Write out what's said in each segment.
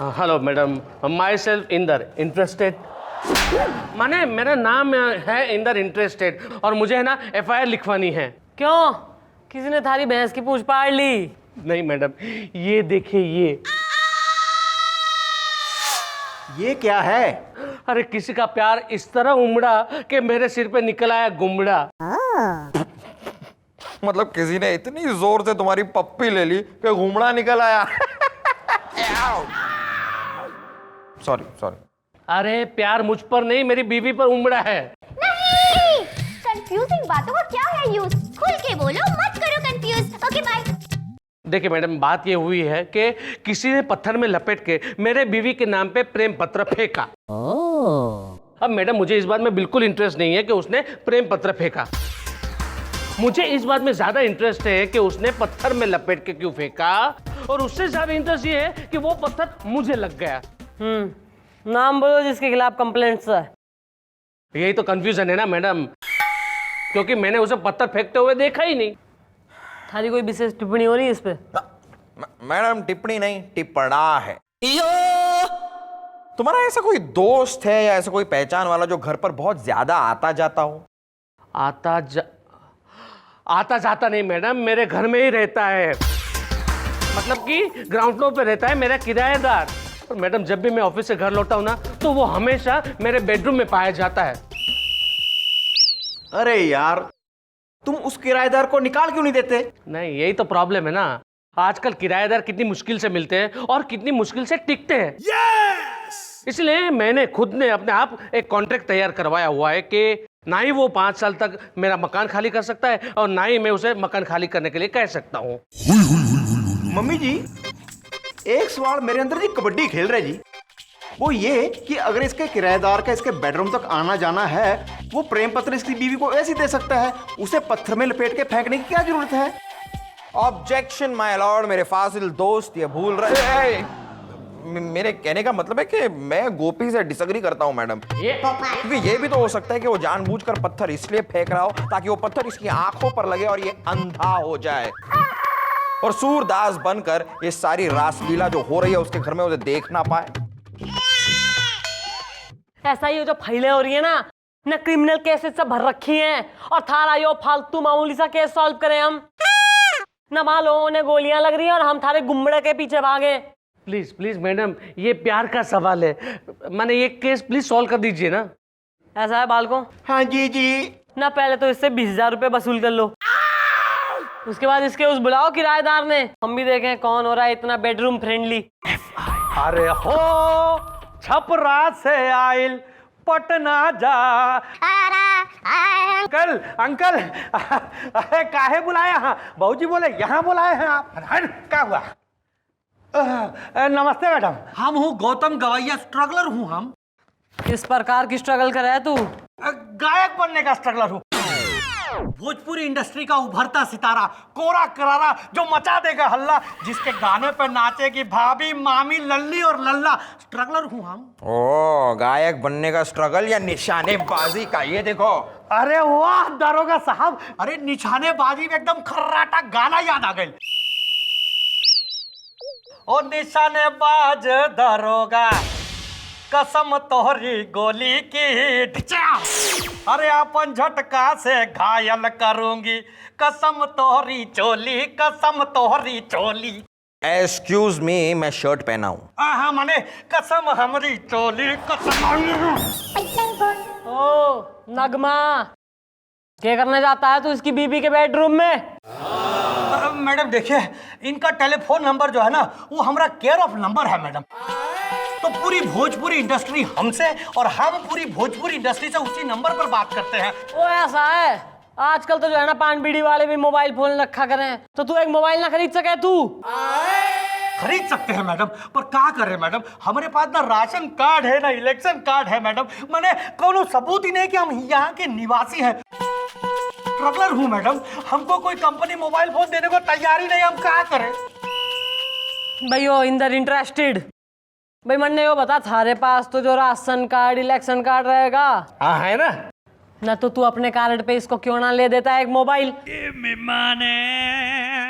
Hello madam, my self Inder interested. माने मेरा नाम है इंदर इंटरेस्टेड और मुझे है ना FIR लिखवानी है। क्यों, किसी ने थारी भैंस की पूंछ पाड़ ली? नहीं मैडम, ये देखिए ये क्या है? अरे किसी का प्यार इस तरह उमड़ा कि मेरे सिर पे निकल आया गुमड़ा। मतलब किसी ने इतनी जोर से तुम्हारी पप्पी ले ली कि घूमड़ा निकल आया। Sorry sorry. अरे प्यार मुझ पर नहीं, मेरी बीवी पर उमड़ा है। नहीं, कंफ्यूजिंग बातों का क्या है यूज? खुल के बोलो, मत करो कंफ्यूज। Okay bye. देखिए मैडम, बात ये हुई है कि किसी ने पत्थर में लपेट के मेरे बीवी के नाम पे प्रेम पत्र फेंका। अब मैडम मुझे इस बात में बिल्कुल इंटरेस्ट नहीं है कि उसने प्रेम पत्र फेंका। मुझे इस बात में ज्यादा इंटरेस्ट है कि उसने पत्थर में लपेट के क्यों फेंका, और उससे ज्यादा इंटरेस्ट ये है कि वो पत्थर मुझे लग गया। नाम बोलो जिसके खिलाफ कंप्लेंट्स है। यही तो कंफ्यूजन है ना मैडम, क्योंकि मैंने उसे पत्थर फेंकते हुए देखा ही नहीं। थारी कोई विशेष टिप्पणी हो रही है इस पे? मैडम टिप्पणी नहीं, टिप्पणा है। तुम्हारा ऐसा कोई दोस्त है या ऐसा कोई पहचान वाला जो घर पर बहुत ज्यादा आता जाता हो? आता जाता नहीं मैडम, मेरे घर में ही रहता है। मतलब कि ग्राउंड फ्लोर पे रहता है मेरा किराएदार। और मैडम जब भी मैं ऑफिस से घर लौटा हूं ना, तो वो हमेशा मेरे बेडरूम में पाया जाता है। अरे यार, तुम उस किराएदार को निकाल क्यों नहीं देते? नहीं, यही तो प्रॉब्लम है ना। आजकल किराएदार कितनी मुश्किल से मिलते हैं और कितनी मुश्किल से टिकते हैं। इसलिए मैंने खुद ने अपने आप एक कॉन्ट्रैक्ट तैयार करवाया हुआ है कि ना ही वो 5 साल तक मेरा मकान खाली कर सकता है और ना ही मैं उसे मकान खाली करने के लिए कह सकता हूँ। मम्मी जी, एक सवाल मेरे अंदर जी कबड्डी खेल रहे जी। वो ये कि अगर इसके किराएदार का इसके बेडरूम तक आना जाना है, वो प्रेम पत्र इसकी बीवी को ऐसे दे सकता है, उसे पत्थर में लपेट के फेंकने की क्या जरूरत है? ऑब्जेक्शन माय लॉर्ड, मेरे फाजिल दोस्त ये भूल रहे। मेरे कहने का मतलब है कि मैं गोपी से डिसएग्री करता हूं मैडम। क्योंकि ये भी तो हो सकता है कि वो जानबूझकर पत्थर इसलिए फेंक रहा हो ताकि वो पत्थर इसकी आंखों पर लगे और ये अंधा हो जाए और सूरदास बनकर ये सारी रासलीला जो हो रही है उसके घर में उसे देख ना पाए। ऐसा ही जो फाइलें हो रही है ना क्रिमिनल केसेस सब भर रखी हैं और थारा यो फालतू मामूली सा केस सॉल्व करें हम ना। वहां लोगों ने गोलियां लग रही हैं और हम थारे गुम्बड़े के पीछे भागे। प्लीज प्लीज मैडम, ये प्यार का सवाल है, मैंने ये केस प्लीज सॉल्व कर दीजिए ना। ऐसा है बालको? हाँ जी जी। ना पहले तो इससे 20,000 रुपए वसूल कर लो, उसके बाद इसके उस बुलाओ किराएदार ने, हम भी देखें कौन हो रहा है इतना बेडरूम फ्रेंडली। अरे हो छपरा से आइल पटना जा। अंकल अंकल, अरे काहे बुलाया? बहूजी बोले यहाँ बुलाए हैं आप। क्या हुआ? नमस्ते मैडम। हम हूँ गौतम गवैया, स्ट्रगलर हूँ हम। किस प्रकार की स्ट्रगल कर रहा है तू? गायक बनने का स्ट्रगलर हूँ। भोजपुरी इंडस्ट्री का उभरता सितारा, कोरा करारा जो मचा देगा हल्ला, जिसके गाने पे नाचेगी भाभी, मामी, लल्ली और लल्ला। स्ट्रगलर हूँ हम। ओ, गायक बनने का स्ट्रगल या निशानेबाजी का? ये देखो। अरे वाह दारोगा साहब, अरे निशानेबाजी में एकदम खर्राटा गाना याद आ गई। ओ निशानेबाज दारोगा, कसम तोहरी गोली की ढिचा, अरे अपन झटका से घायल करूंगी, कसम तोहरी चोली, कसम तोहरी चोली। एक्सक्यूज मी, मैं शर्ट पहना हूँ। हाँ माने कसम हमारी चोली, कसम। ओ नगमा, क्या करने जाता है तू इसकी बीबी के बेडरूम में? मैडम देखिए, इनका टेलीफोन नंबर जो है ना, वो हमारा केयर ऑफ नंबर है मैडम। तो पूरी भोजपुरी इंडस्ट्री हमसे और हम पूरी भोजपुरी इंडस्ट्री से उसी नंबर पर बात करते हैं। ओ ऐसा है, आजकल तो जो है ना पान बीड़ी वाले भी मोबाइल फोन रखा करें, तो तू एक मोबाइल ना खरीद सके? तू खरीद सकते हैं मैडम, पर क्या करें मैडम, हमारे पास ना राशन कार्ड है ना इलेक्शन कार्ड है मैडम। मैंने कोनो सबूत ही नहीं कि हम यहाँ के निवासी हैं। स्ट्रगलर हूँ मैडम, हमको कोई कंपनी मोबाइल फोन देने को तैयार ही नहीं, हम क्या करें? भाई ओ इंदर इंटरेस्टेड भाई, मन्ने यो बता, थारे पास तो जो राशन कार्ड इलेक्शन कार्ड रहेगा, हाँ है ना तो तू अपने कार्ड पे इसको क्यों ना ले देता है एक मोबाइल?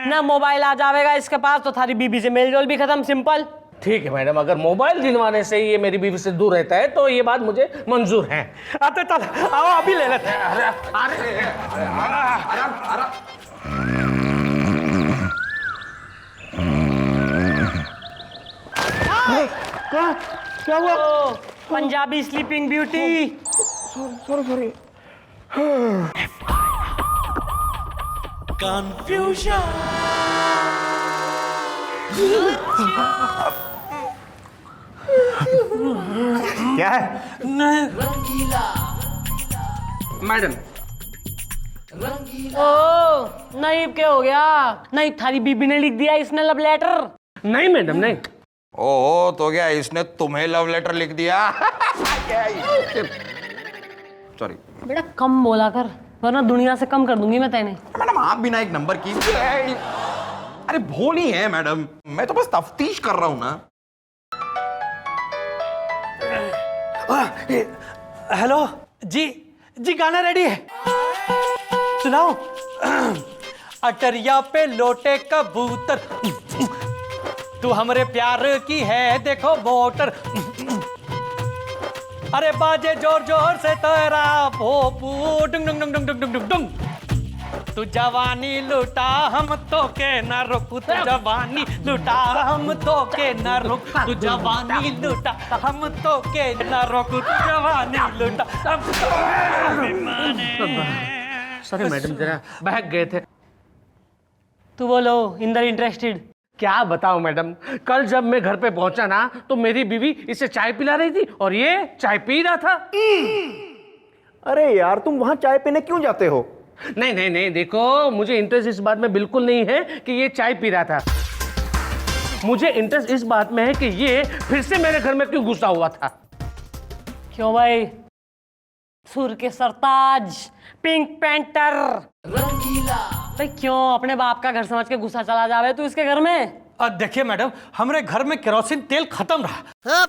ना मोबाइल आ जाएगा इसके पास तो थारी बीबी से मेल जोल भी खत्म, सिंपल। ठीक है मैडम, अगर मोबाइल दिलवाने से ये मेरी बीवी से दूर रहता है तो ये बात मुझे मंजूर है। तो चल आओ अभी ले लेते हैं। क्या हुआ? ओ, पंजाबी स्लीपिंग ब्यूटी। सॉरी। क्या है? मैडम ओ नहीं, क्या हो गया? नहीं, थारी बीबी ने लिख दिया इसने लव लेटर। नहीं मैडम नहीं। ओहो, तो क्या इसने तुम्हें लव लेटर लिख दिया? सॉरी बेटा कम बोला कर, वरना दुनिया से कम कर दूंगी मैं तेने। मैडम, आप बिना एक नंबर की। अरे भोली है मैडम, मैं तो बस तफ्तीश कर रहा हूं ना। हेलो जी, गाना रेडी है, सुनाओ। अटरिया पे लोटे कबूतर, तू हमरे प्यार की है देखो वोटर। अरे बाजे जोर जोर से तेरा भोपू, डुंग डुंग डुंग डुंग डुंग डुंग डुंग। तू जवानी लुटा हम तो के न रुक, तू जवानी लुटा हम तो के न रुक, तू जवानी लुटा हम तो के न रुक, तू जवानी लुटा। सॉरी मैडम, जरा बहक गए थे। तू बोलो, इंदर इंटरेस्टेड? क्या बताओ मैडम, कल जब मैं घर पे पहुंचा ना तो मेरी बीवी इसे चाय पिला रही थी और ये चाय पी रहा था। अरे यार, तुम वहां चाय पीने क्यों जाते हो? नहीं, देखो मुझे इंटरेस्ट इस बात में बिल्कुल नहीं है कि ये चाय पी रहा था। मुझे इंटरेस्ट इस बात में है कि ये फिर से मेरे घर में क्यों घुसा हुआ था। क्यों भाई? सुर के सरताज, पिंक पैंटर, भाई क्यों अपने बाप का घर समझ के गुस्सा चला जावे तू इसके घर में? देखिए मैडम, हमारे घर में केरोसिन तेल खत्म रहा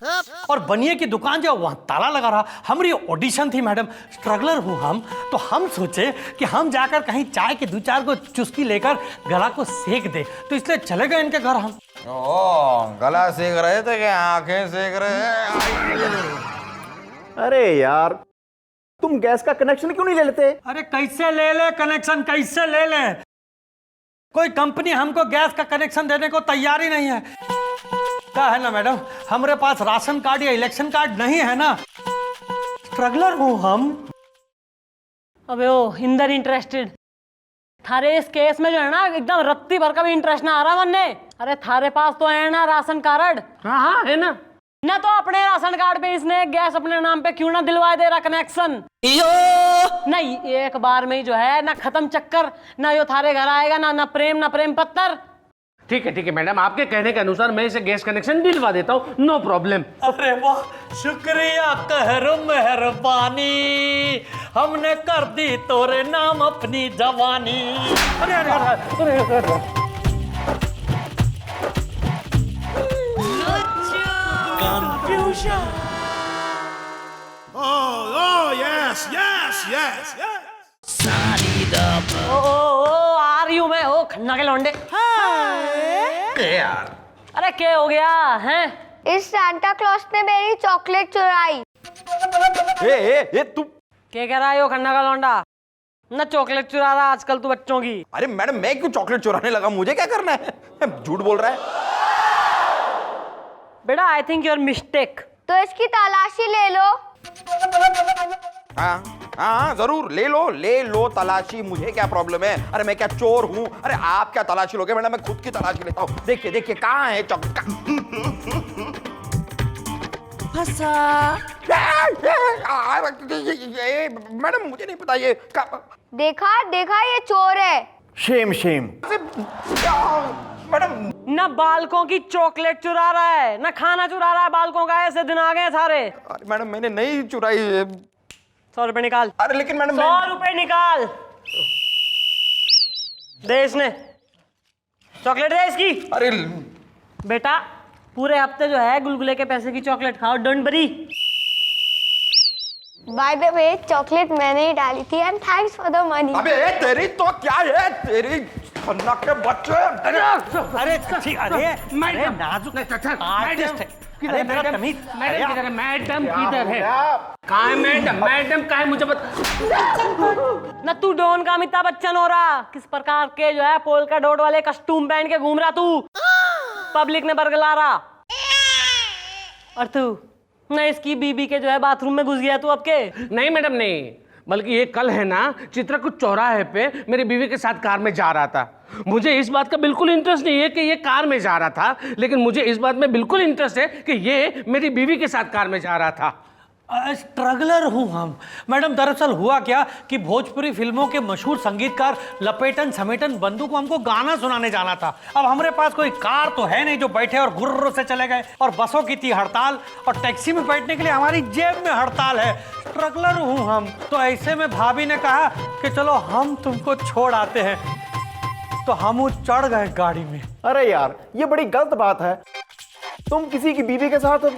और बनिए की दुकान जो वहां ताला लगा रहा। हमारी ऑडिशन थी मैडम, स्ट्रगलर हूं हम, तो हम सोचे कि हम जाकर कहीं चाय के 2-4 को चुस्की लेकर गला को सेक दे, तो इसलिए चले गए इनके घर हम। ओ, गला सेक रहे थे क्या? आंखें सेक रहे? अरे यार, तुम गैस का कनेक्शन क्यों नहीं ले लेते? अरे कैसे ले ले कनेक्शन, कैसे ले ले? कोई कंपनी हमको गैस का कनेक्शन देने को तैयार ही नहीं है। क्या है ना मैडम, हमारे पास राशन कार्ड या इलेक्शन कार्ड नहीं है ना, स्ट्रगलर हूं हम। अबे ओ इंदर इंटरेस्टेड, थारे इस केस में जो है ना एकदम रत्ती भर का भी इंटरेस्ट ना आ रहा मन ने। अरे थारे पास तो है ना राशन कार्ड? हाँ है ना तो अपने राशन कार्ड पे इसने गैस अपने नाम पे क्यों ना दिलवा दे रहा कनेक्शन? नहीं, एक बार में ही जो है ना खत्म चक्कर, ना यो थारे घर आएगा ना प्रेम पत्तर। ठीक है मैडम, आपके कहने के अनुसार मैं इसे गैस कनेक्शन दिलवा देता हूँ, नो प्रॉब्लम। अरे वाह, शुक्रिया कहरो मेहरबानी, हमने कर दी तोरे नाम अपनी जवानी। अरे Oh, yes. ओ आ रही हूँ मैं, ओ खन्ना के लौंडे। यार, अरे क्या हो गया है? इस सांता क्लॉज ने मेरी चॉकलेट चुराई। ए, तू क्या कह रहा है यो खन्ना का लौंडा? ना चॉकलेट चुरा रहा आजकल तू बच्चों की। अरे मैडम, मैं क्यों चॉकलेट चुराने लगा? मुझे क्या करना है? झूठ बोल रहा है। बेटा आई थिंक योर मिस्टेक। तो इसकी तलाशी ले लो। हाँ, जरूर ले लो तलाशी, मुझे क्या प्रॉब्लम है? अरे मैं क्या चोर हूँ? अरे आप क्या तलाशी लोगे मैडम, मैं खुद की तलाशी लेता हूँ। देखिए कहाँ है चौका? मैडम मुझे नहीं पता ये देखा ये चोर है। शेम। मैडम, ना बालकों की चॉकलेट चुरा रहा है, ना खाना चुरा रहा है बालकों का। ऐसे दिन आ गए सारे। अरे मैडम, मैंने नहीं चुराई। 100 रुपए निकाल। अरे लेकिन मैडम, 100 रुपए निकाल दे, इसने चॉकलेट दे इसकी। अरे बेटा पूरे हफ्ते जो है गुलगुले के पैसे की चॉकलेट खाओ, don't worry. By the way, chocolate मैंने ही डाली थी and thanks for the money. अबे तेरी तो क्या है तेरी खन्ना के बच्चे। अरे ठीक, अरे मैडम, नाजुक मैडम, आर्टिस्ट है। किधर अरे मेरा मैडम? तमीज, मैडम किधर है? मैडम क्या किधर हो है? गया? कहाँ है मैडम? मैडम कहाँ है? मुझे बता। ना तू डॉन का अमिताभ बच्चन हो रहा, किस प्रकार के जो है पोल्का डॉट वाले कस्टूम पहन के घूम रहा तू, पब्लिक ने बरगला रहा। और तू ना इसकी बीबी के जो है बाथरूम में घुस गया तू अब के। नहीं मैडम नहीं, बल्कि ये कल है ना, चित्रकूट चौराहे पे मेरी बीवी के साथ कार में जा रहा था। मुझे इस बात का बिल्कुल इंटरेस्ट नहीं है कि ये कार में जा रहा था, लेकिन मुझे इस बात में बिल्कुल इंटरेस्ट है कि ये मेरी बीवी के साथ कार में जा रहा था। स्ट्रगलर हूँ हम मैडम। दरअसल हुआ क्या कि भोजपुरी फिल्मों के मशहूर संगीतकार लपेटन समेटन बंधु को हमको गाना सुनाने जाना था। अब हमारे पास कोई कार तो है नहीं जो बैठे और गुर्र से चले गए, और बसों की थी हड़ताल, और टैक्सी में बैठने के लिए हमारी जेब में हड़ताल है। स्ट्रगलर हूँ हम। तो ऐसे में भाभी ने कहा कि चलो हम तुमको छोड़ आते हैं, तो हम चढ़ गए गाड़ी में। अरे यार, ये बड़ी गलत बात है। तुम किसी की बीवी के साथ,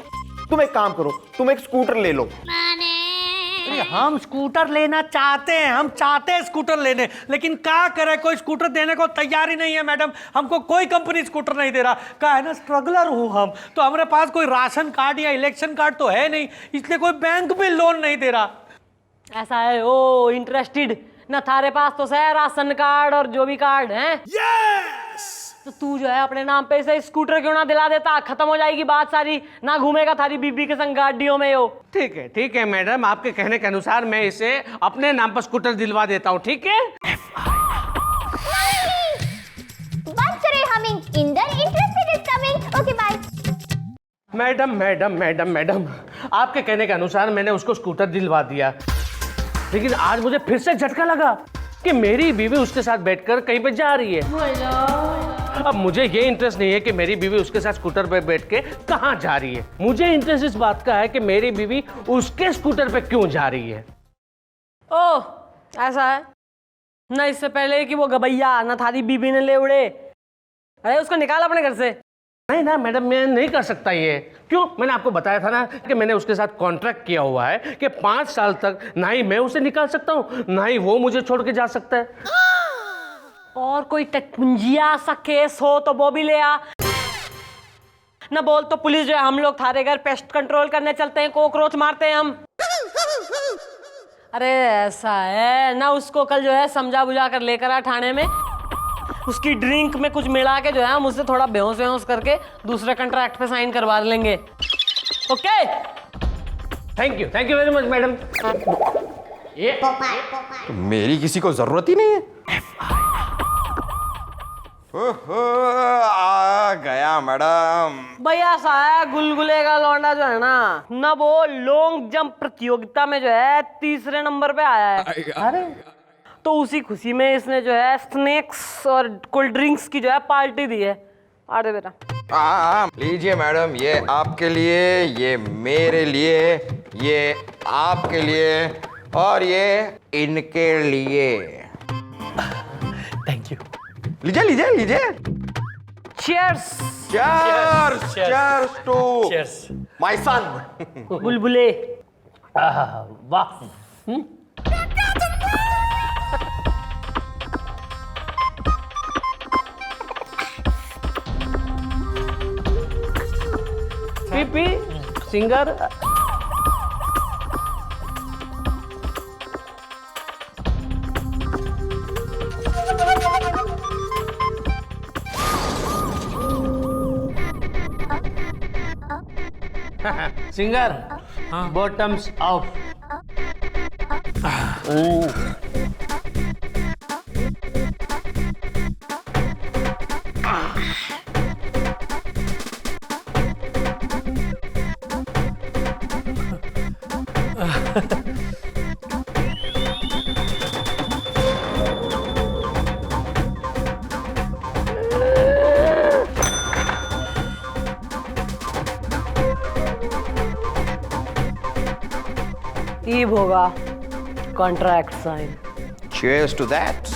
तुम एक काम करो, तुम एक स्कूटर ले लो। अरे हम स्कूटर लेना चाहते हैं, हम चाहते हैं स्कूटर लेने, लेकिन क्या करें, कोई स्कूटर देने को तैयार ही नहीं है मैडम। हमको कोई कंपनी स्कूटर नहीं दे रहा। क्या है ना, स्ट्रगलर हूँ हम, तो हमारे पास कोई राशन कार्ड या इलेक्शन कार्ड तो है नहीं, इसलिए कोई बैंक भी लोन नहीं दे रहा। ऐसा है, ओ इंटरेस्टेड ना, थारे पास तो है राशन कार्ड और जो भी कार्ड है। तो तू जो है अपने नाम पे इसे स्कूटर क्यों ना दिला देता, खत्म हो जाएगी बात सारी, ना घूमेगा थारी बीबी के संग गाड़ियों में। यो ठीक है मैडम, आपके कहने के अनुसार मैं इसे अपने नाम पर स्कूटर दिलवा देता हूँ, ठीक है? Once you're humming, Inder interested is coming. Okay, bye. Madam, आपके कहने के अनुसार मैंने उसको स्कूटर दिलवा दिया, लेकिन आज मुझे फिर से झटका लगा कि मेरी बीवी उसके साथ बैठकर कहीं पे जा रही है। अब मुझे ये इंटरेस्ट नहीं है कि मेरी बीवी उसके साथ स्कूटर पे बैठ के कहाँ जा रही है। मुझे इंटरेस्ट इस बात का है कि मेरी बीवी उसके स्कूटर पे क्यों जा रही है। ओ ऐसा है ना, इससे पहले कि वो गबैया ना थारी बीबी ने ले उड़े, अरे उसको निकाल अपने घर से। नहीं ना मैडम, मैं नहीं कर सकता ये। क्यों? मैंने आपको बताया था ना कि मैंने उसके साथ कॉन्ट्रैक्ट किया हुआ है कि 5 साल तक ना ही मैं उसे निकाल सकता हूँ, ना ही वो मुझे छोड़ के जा सकता है। और कोई टकपुंजिया सा केस हो तो वो भी ले आ ना, बोल तो पुलिस जो है हम लोग थारे घर पेस्ट कंट्रोल करने चलते हैं, कॉकरोच मारते हैं हम। अरे ऐसा है ना, उसको कल जो है समझा बुझा कर लेकर आ थाने में, उसकी ड्रिंक में कुछ मिला के जो है हम उससे थोड़ा बेहोश वेहोश करके दूसरे कॉन्ट्रैक्ट पे साइन करवा लेंगे। Okay, thank you very much madam. ये तो मेरी किसी को जरूरत ही नहीं है। आ गया मैडम। भैया सा है गुलगुले का लौंडा जो है ना वो लॉन्ग जंप प्रतियोगिता में जो है 3रे नंबर पे आया है। अरे तो उसी खुशी में इसने जो है स्नैक्स और कोल्ड ड्रिंक्स की जो है पार्टी दी है। अरे बेटा लीजिए मैडम, ये आपके लिए, ये मेरे लिए, ये आपके लिए, और ये इनके लिए। Thank you. लीजिए। Cheers. Cheers to Cheers. my son. बुलबुले। वाह। पी सिंगर। Singer, bottoms up. ईब होगा contract sign. Cheers to that.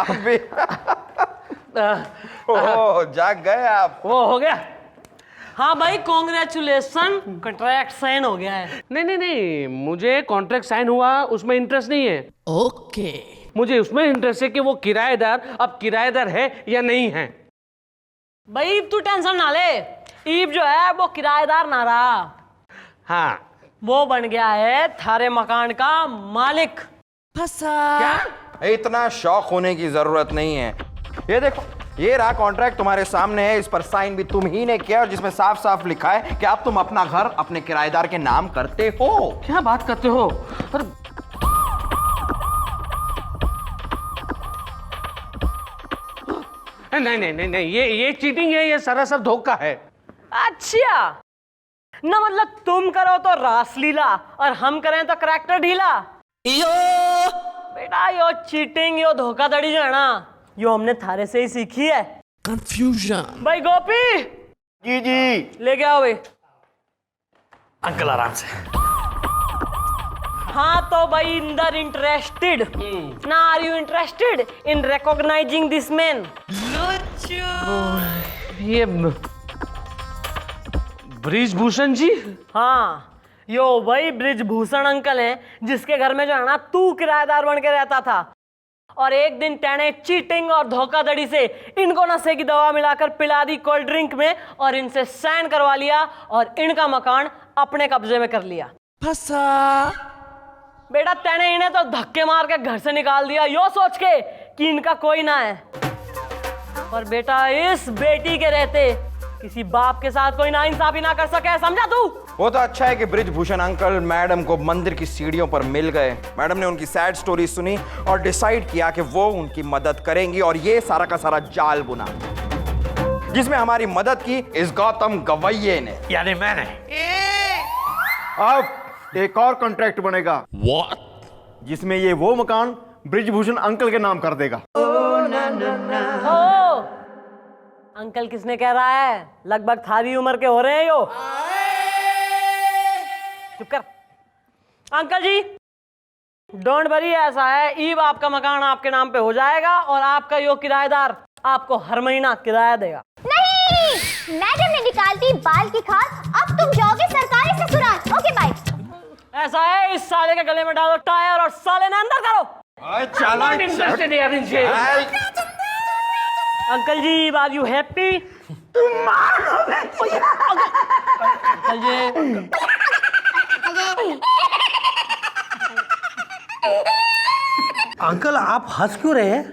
आप भी ओह जाग गए आप। वो हो गया। हाँ भाई कॉन्ग्रेचुलेसन, कॉन्ट्रैक्ट साइन हो गया है। नहीं नहीं नहीं, मुझे कॉन्ट्रैक्ट साइन हुआ उसमें इंटरेस्ट नहीं है। ओके। मुझे उसमें इंटरेस्ट है कि वो किराएदार अब किराएदार है या नहीं है। भाई तू टेंशन ना ले, ईब जो है वो किराएदार ना रहा, हाँ। वो बन गया है थारे मकान का मालिक। क्या? इतना शौक होने की जरूरत नहीं है। ये देखो, ये रहा कॉन्ट्रैक्ट तुम्हारे सामने है, इस पर साइन भी तुम ही ने किया और जिसमें साफ साफ लिखा है कि अब तुम अपना घर अपने किराएदार के नाम करते हो। क्या बात करते हो? अरे नहीं नहीं नहीं नहीं, ये चीटिंग है, ये सरासर धोखा है। अच्छा, ना मतलब तुम करो तो रासलीला और हम करें तो करैक्टर ढीला। बेटा यो चीटिंग, यो धोखाधड़ी जो है ना, यो हमने थारे से ही सीखी है। कंफ्यूजन। भाई गोपी जी जी। लेके आओ भाई। अंकल आराम से। हाँ तो भाई इंदर इंटरेस्टेड ना, are you interested in recognising this man? ये ब्रिजभूषण जी? हाँ, यो वही ब्रिजभूषण अंकल हैं जिसके घर में जो है ना तू किराएदार बन के रहता था, और एक दिन तेने चीटिंग और धोखाधड़ी से इनको नशे की दवा मिलाकर पिला दी कोल्ड ड्रिंक में और इनसे साइन करवा लिया और इनका मकान अपने कब्जे में कर लिया। फंसा। बेटा तेने इन्हें तो धक्के मार के घर से निकाल दिया, यो सोच के कि इनका कोई ना है। और बेटा इस बेटी के रहते किसी बाप के साथ कोई नाइंसाफी ना कर सके, समझा तू? वो तो अच्छा है कि ब्रिजभूषण अंकल मैडम को मंदिर की सीढ़ियों पर मिल गए। मैडम ने उनकी सैड स्टोरी सुनी और डिसाइड किया कि वो उनकी मदद करेंगी, और ये सारा का सारा जाल बुना जिसमें हमारी मदद की इस गौतम गवैये ने, यानी मैंने। अब एक और कॉन्ट्रैक्ट बनेगा। जिसमें ये वो मकान ब्रिजभूषण अंकल के नाम कर देगा। ओ, अंकल किसने कह रहा है? लगभग थारी उम्र के हो रहे हैं यो। चुप कर। अंकल जी डोंट वरी, ऐसा है ईब आपका मकान आपके नाम पे हो जाएगा और आपका यो किराएदार आपको हर महीना किराया देगा। नहीं, मैडम ने निकाल दी बाल की खाल, अब तुम जाओगे सरकारी ससुराल। Okay bye. ऐसा है इस साले के गले में डालो टायर और साले ने अंदर करो। Uncle ji are you happy? Uncle ji uncle आप हंस क्यों रहे हैं?